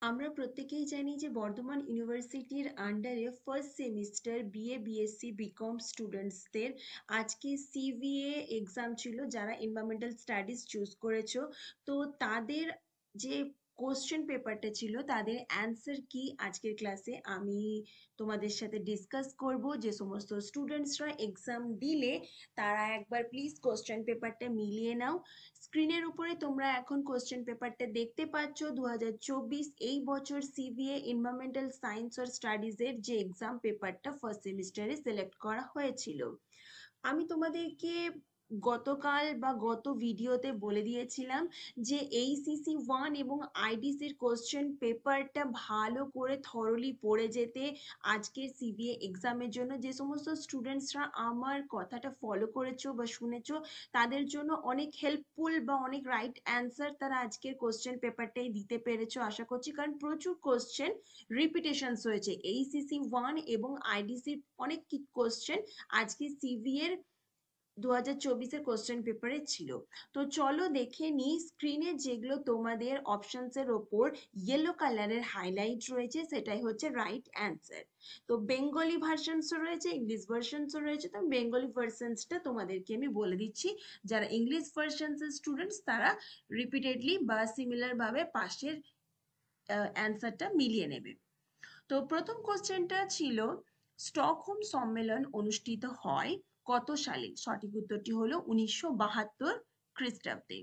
আমরা প্রত্যেকেই জানি যে বর্ধমান ইউনিভার্সিটির আন্ডারে first semester BA BSc BCom স্টুডেন্টসদের আজকে সিভিএ এক্সাম ছিল, যারা এনভায়রনমেন্টাল স্টাডিজ চুজ করেছো। তো তাদের যে কোশ্চেন পেপারটা ছিল তাদের অ্যান্সার কি আজকের ক্লাসে আমি তোমাদের সাথে ডিসকাস করব। যে সমস্ত স্টুডেন্টসরা এক্সাম দিলে তারা একবার প্লিজ কোশ্চেন পেপারটা মিলিয়ে নাও। স্ক্রিনের উপরে তোমরা এখন কোশ্চেন পেপারটা দেখতে পাচ্ছ। 2024 এই বছর সিবিএ এনভায়রনমেন্টাল সায়েন্স আর স্টাডিজ এর যে এক্সাম পেপারটা ফার্স্ট সেমিস্টারে সিলেক্ট করা হয়েছিল। আমি তোমাদেরকে গতকাল বা গত ভিডিওতে বলে দিয়েছিলাম যে এইসিসি 1 এবং আইডিসির কোশ্চেন পেপারটা ভালো করে থরলি পড়ে যেতে আজকের সিবিএ এক্সামের জন্য। যে সমস্ত স্টুডেন্টসরা আমার কথাটা ফলো করেছো বা শুনেছো তাদের জন্য অনেক হেল্পফুল বা অনেক রাইট অ্যান্সার তারা আজকের কোশ্চেন পেপারটাই দিতে পেরেছো আশা করছি, কারণ প্রচুর কোশ্চেন রিপিটেশনস হয়েছে। এইসিসি 1 এবং আইডিসির অনেক কোশ্চেন আজকে সিভি এর 2024-এর কোশ্চেন পেপারে ছিল। তো চলো দেখে নিই স্ক্রিনে যেগুলো তোমাদের অপশনস এর ওপর ইয়েলো কালারের হাইলাইট রয়েছে সেটাই হচ্ছে রাইট অ্যান্সার। তো বেঙ্গলি ভার্সনসও রয়েছে, ইংলিশ ভার্সনসও রয়েছে। তো বেঙ্গলি ভার্সনসটা তোমাদেরকে আমি বলে দিচ্ছি, যারা ইংলিশ ভার্সনসের স্টুডেন্টস তারা রিপিটেডলি বা সিমিলার ভাবে পাশের অ্যান্সারটা মিলিয়ে নেবে। তো প্রথম কোশ্চেনটা ছিল স্টকহোম সম্মেলন অনুষ্ঠিত হয় কত সালে? সঠিক উত্তরটি হলো 1972 খ্রিস্টাব্দে।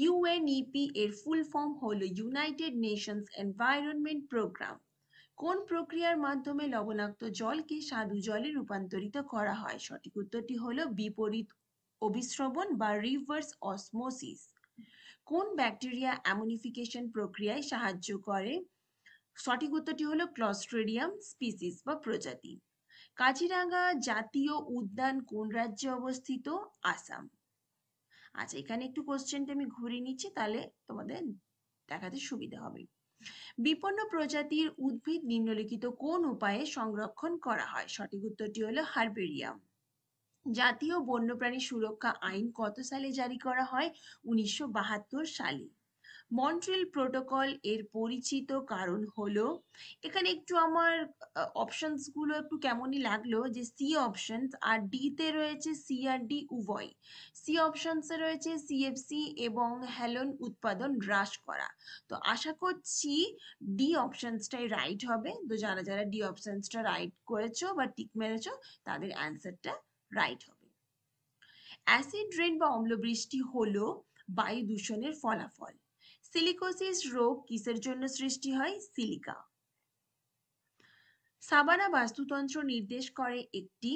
ইউএনইপি এর ফুল ফর্ম হলো ইউনাইটেড নেশনস এনভায়রনমেন্ট প্রোগ্রাম। কোন প্রক্রিয়ার মাধ্যমে লবণাক্ত জলকে স্বাদু জলে রূপান্তরিত করা হয়? সঠিক উত্তরটি হলো বিপরীত অভিস্রবণ বা রিভার্স অসমোসিস। কোন ব্যাকটেরিয়া অ্যামোনিফিকেশন প্রক্রিয়ায় সাহায্য করে? সঠিক উত্তরটি হলো ক্লস্ট্রিডিয়াম স্পিসিস বা প্রজাতি। কাজিরাঙ্গা জাতীয় উদ্যান কোন রাজ্যে অবস্থিত? আসাম। আচ্ছা, এখানে একটু কোশ্চেনটা আমি ঘুরিয়ে নিচ্ছি, তাহলে তোমাদের দেখাতে সুবিধা হবে। বিপন্ন প্রজাতির উদ্ভিদ নিম্নলিখিত কোন উপায়ে সংরক্ষণ করা হয়? সঠিক উত্তরটি হলো হারবেরিয়াম। জাতীয় বন্যপ্রাণী সুরক্ষা আইন কত সালে জারি করা হয়? 1972 সালে। মন্ট্রিল প্রোটোকল এর পরিচিত কারণ হলো, এখানে একটু আমার অপশনস গুলো একটু কেমনই লাগলো যে সি অপশন আর ডি তে রয়েছে সি আর ডি উভয়। সি অপশনসে রয়েছে সিএফসি এবং হেলন উৎপাদন হ্রাস করা। তো আশা করছি ডি অপশনসটাই রাইট হবে। তো যারা যারা ডি অপশনসটা রাইট করেছো বা টিক মেরেছো তাদের অ্যান্সারটা রাইট হবে। অ্যাসিড রেন বা অম্লবৃষ্টি হলো বায়ু দূষণের ফলাফল। সিলিকোসিস রোগ কিসের জন্য সৃষ্টি হয়? সিলিকা। সাভানা বাস্তুতন্ত্র নির্দেশ করে একটি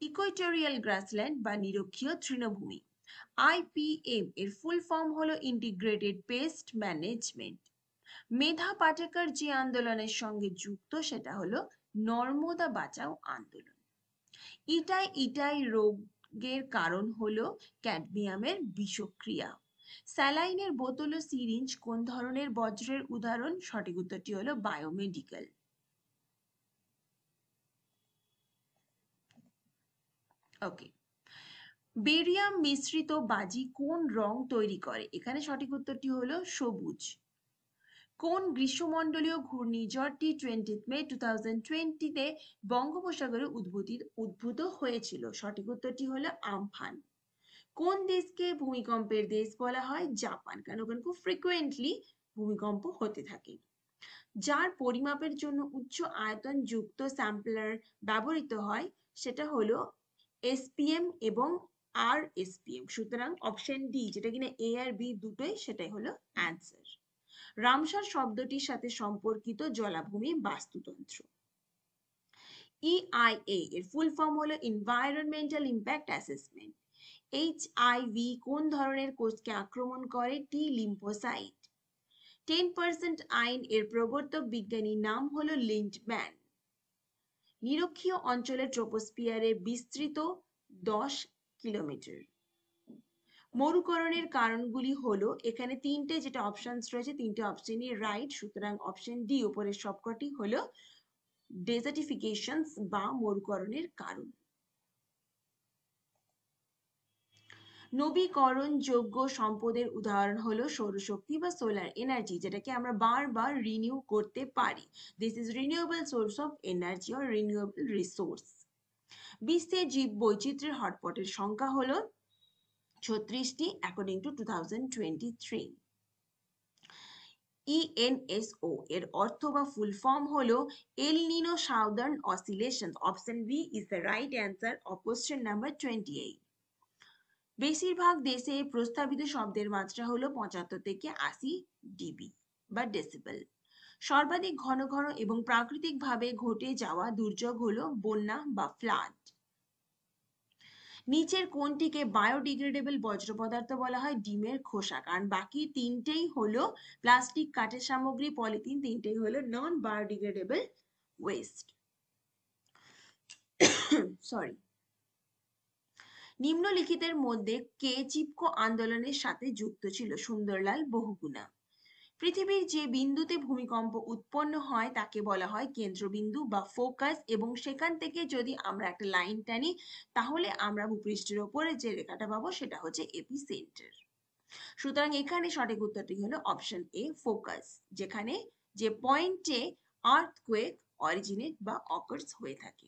ইকুয়েটোরিয়াল গ্রাসল্যান্ড বা নিরক্ষীয় তৃণভূমি। আইপিএম এর ফুল ফর্ম হলো ইন্টিগ্রেটেড পেস্ট ম্যানেজমেন্ট। মেধা পাটেকর যে আন্দোলনের সঙ্গে যুক্ত সেটা হলো নর্মদা বাঁচাও আন্দোলন। ইটাই ইটাই রোগের কারণ হলো ক্যাডমিয়ামের বিষক্রিয়া। স্যালাইনের বোতল ও সিরিঞ্জ কোন ধরনের বজ্রের উদাহরণ? সঠিক উত্তরটি হলো বায়োমেডিক্যাল। ওকে। বেরিয়াম মিশ্রিত বাজি কোন রং তৈরি করে? এখানে সঠিক উত্তরটি হলো সবুজ। কোন গ্রীষ্মমণ্ডলীয় ঘূর্ণিঝড়টি 20 মে 2020-তে বঙ্গোপসাগরে উদ্ভূত হয়েছিল? সঠিক উত্তরটি হলো আমফান। কোন দেশকে ভূমিকম্পের দেশ বলা হয়? জাপান, কারণ ওখানে খুব ফ্রিকুয়েন্টলি ভূমিকম্প হতে থাকে। যার পরিমাপের জন্য উচ্চ আয়তন যুক্ত স্যাম্পলার ব্যবহৃত হয় সেটা হলো এসপিএম এবং আর এসপিএম। সুতরাং অপশন ডি, যেটা কিনা এ আর বি দুটোই, সেটাই হলো অ্যান্সার। রামসার শব্দটির সাথে সম্পর্কিত জলাভূমি বাস্তুতন্ত্র। ইআইএ এর ফুল ফর্ম হলো এনভায়রনমেন্টাল ইম্প্যাক্ট অ্যাসেসমেন্ট। এইচআইভি কোন ধরনের কোষকে আক্রমণ করে? টি লিম্ফোসাইট। 10% আইন এর প্রবর্তক বিজ্ঞানীর নাম হলো লিন্ডম্যান। নিরক্ষীয় অঞ্চলের ট্রপোস্ফিয়ারে বিস্তৃত 10 কিলোমিটার। মরুকরণের কারণগুলি হলো, এখানে তিনটে যেটা অপশনস রয়েছে তিনটে অপশনই রাইট, সুতরাং অপশন ডি উপরের সবকটি হলো ডেজার্টিফিকেশনস বা মরুকরণের কারণ। নবীকরণযোগ্য সম্পদের উদাহরণ হলো সৌরশক্তি বা সোলার এনার্জি, যেটাকে আমরা বারবার রিনিউ করতে পারি। This is renewable source of energy or renewable resource. বিশ্বে জীব বৈচিত্র্যের হটস্পটের সংখ্যা হলো 36টি অ্যাকর্ডিং টু 2023। ইএনএসও এর অর্থ বা ফুল ফর্ম হলো El Nino southern oscillation. Option B is the right answer of question number 28। বেশিরভাগ দেশে প্রস্তাবিত শব্দের মাত্রা হলো 75 থেকে 80 ডিবি বা ডেসিবেল। সর্বাধিক ঘন ঘন এবং প্রাকৃতিকভাবে ঘটে যাওয়া দুর্যোগ হলো বন্যা বা ফ্লাড। নিচের কোনটিকে বায়োডিগ্রেডেবল বর্জ্য পদার্থ বলা হয়? ডিমের খোসা, কারণ বাকি তিনটেই হলো প্লাস্টিক, কাঠের সামগ্রী, পলিথিন, তিনটেই হলো নন বায়োডিগ্রেডেবল ওয়েস্ট। সরি। নিম্নলিখিতের মধ্যে কে চিপকো আন্দোলনের সাথে যুক্ত ছিল? সুন্দরলাল বহুগুণা। পৃথিবীর যে বিন্দুতে ভূমিকম্প উৎপন্ন হয় তাকে বলা হয় কেন্দ্রবিন্দু বা ফোকাস, এবং সেখান থেকে যদি আমরা একটা লাইন টানি তাহলে আমরা ভূপৃষ্ঠের ওপরে যে রেখাটা পাবো সেটা হচ্ছে এপিসেন্টার। সুতরাং এখানে সঠিক উত্তরটি হলো অপশন এ, ফোকাস, যেখানে যে পয়েন্টে আর্থকোয়েক অরিজিনেট বা অকার্স হয়ে থাকে।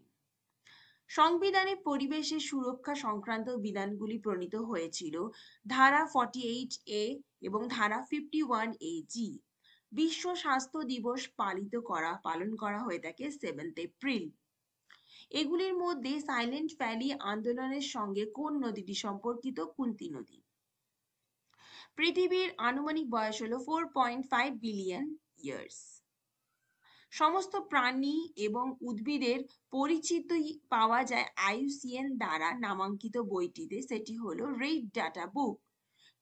সংবিধানে পরিবেশের সুরক্ষা সংক্রান্ত বিধানগুলি প্রণীত হয়েছিল ধারা 48A এবং ধারা 51AG। বিশ্ব স্বাস্থ্য দিবস পালন করা হয়ে থাকে 7 এপ্রিল। এগুলির মধ্যে সাইলেন্ট ভ্যালি আন্দোলনের সঙ্গে কোন নদীটি সম্পর্কিত? কুন্তী নদী। পৃথিবীর আনুমানিক বয়স হলো 4.5 বিলিয়ন ইয়ার্স। সমস্ত প্রাণী এবং উদ্ভিদের পরিচিতি পাওয়া যায় IUCN দ্বারা নামাঙ্কিত বইটিতে, সেটি হলো রেড ডাটা বুক।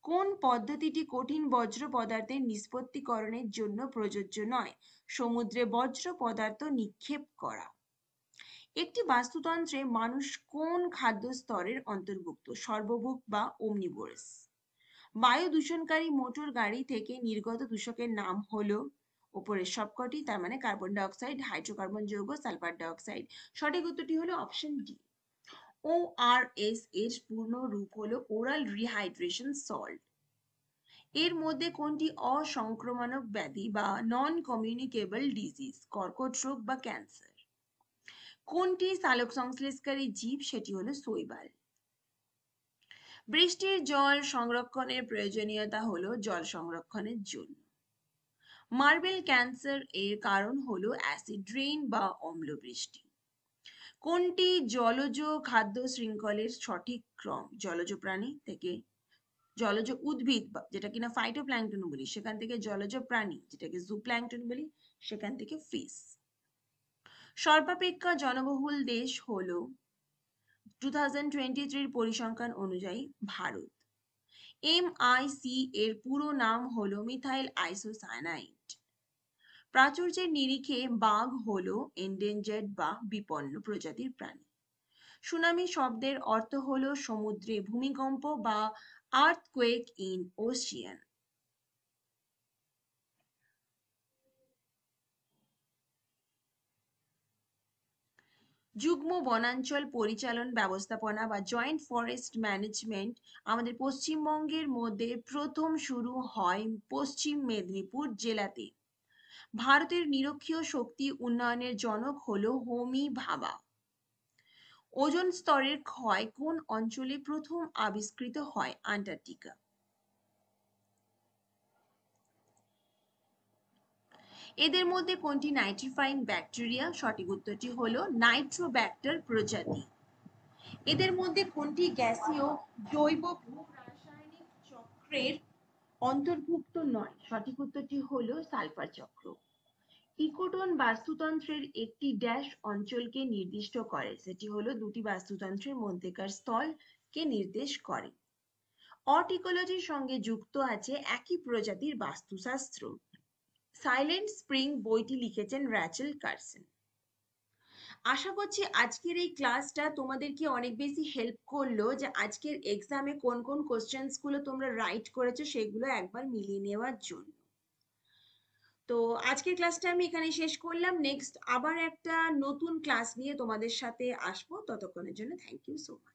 কোন পদ্ধতিটি কঠিন বজ্র পদার্থের নিষ্পত্তিকরণের জন্য প্রযোজ্য নয়? সমুদ্রে বজ্র পদার্থ নিক্ষেপ করা। একটি বাস্তুতন্ত্রে মানুষ কোন খাদ্য স্তরের অন্তর্ভুক্ত? সর্বভুক বা ওমনিভোরাস। বায়ু দূষণকারী মোটর গাড়ি থেকে নির্গত দূষকের নাম হলো উপরের সবকটি, তার মানে কার্বন ডাইঅক্সাইড, হাইড্রোকার্বন যৌগ, সালফার ডাইঅক্সাইড। সঠিক উত্তরটি হলো অপশন ডি। ORS এর পূর্ণ রূপ হলো ওরাল রিহাইড্রেশন সল্ট। এর মধ্যে কোনটি অসংক্রামক ব্যাধি বা নন কমিউনিকেবল ডিজিজ? কর্কট রোগ বা ক্যান্সার। কোনটি সালোক সংশ্লেষকারী জীব? সেটি হলো শৈবাল। বৃষ্টির জল সংরক্ষণের প্রয়োজনীয়তা হলো জল সংরক্ষণের জন্য। মার্বেল ক্যান্সার এর কারণ হলো অ্যাসিড রেইন বা অম্ল বৃষ্টি। কোনটি জলজ খাদ্য শৃঙ্খলের সঠিক ক্রম? জলজ প্রাণী থেকে জলজ উদ্ভিদ, যেটা কিনা ফাইটোপ্ল্যাঙ্কটন বলি, সেখান থেকে জলজ প্রাণী, যেটাকে জুপ্ল্যাঙ্কটন বলি, সেখান থেকে ফিশ। সর্বাপেক্ষা জনবহুল দেশ হলো 2023 পরিসংখ্যান অনুযায়ী ভারত। MIC এর পুরো নাম হলো মিথাইল আইসোসায়ানাইড। প্রাচুর্যের নিরিখে বাঘ হলো এন্ডেঞ্জার্ড বা বিপন্ন প্রজাতির প্রাণী। সুনামি শব্দের অর্থ হলো সমুদ্রে ভূমিকম্প বা আর্থকোয়েক ইন ওশিয়ান। যুগ্ম বনাঞ্চল পরিচালন ব্যবস্থাপনা বা জয়েন্ট ফরেস্ট ম্যানেজমেন্ট আমাদের পশ্চিমবঙ্গের মধ্যে প্রথম শুরু হয় পশ্চিম মেদিনীপুর জেলাতে। ভারতের নিরক্ষীয় শক্তি উন্নয়নের জনক হলো হোমি ভাবা। ওজোন স্তরের ক্ষয় কোন অঞ্চলে প্রথম আবিষ্কৃত হয়? আন্টার্কটিকা। এদের মধ্যে কোনটি নাইট্রিফাইং ব্যাকটেরিয়া? সঠিক উত্তরটি হলো নাইট্রোব্যাক্টার প্রজাতি। এদের মধ্যে কোনটি গ্যাসীয় জৈব ভূ-রাসায়নিক চক্রের অন্তর্ভুক্ত নয়? সঠিক উত্তরটি হলো সালফার চক্র। ইকোটোন বাস্তুতন্ত্রের একটি ড্যাশ অঞ্চলকে নির্দিষ্ট করে, সেটি হলো দুটি বাস্তুতন্ত্রের মধ্যেকার স্থলকে নির্দেশ করে। অট ইকোলজির সঙ্গে যুক্ত আছে একই প্রজাতির বাস্তুশাস্ত্র। সাইলেন্ট স্প্রিং বইটি লিখেছেন র্যাচেল কারসন। আশা করছি আজকের এই ক্লাসটা তোমাদেরকে অনেক বেশি হেল্প করলো, যে আজকের এক্সামে কোন কোন কোশ্চেন্স গুলো তোমরা রাইট করেছো সেগুলো একবার মিলিয়ে নেওয়ার জন্য। তো আজকের ক্লাসটা আমি এখানে শেষ করলাম। নেক্সট আবার একটা নতুন ক্লাস নিয়ে তোমাদের সাথে আসবো। ততক্ষণের জন্য থ্যাংক ইউ সো মাচ।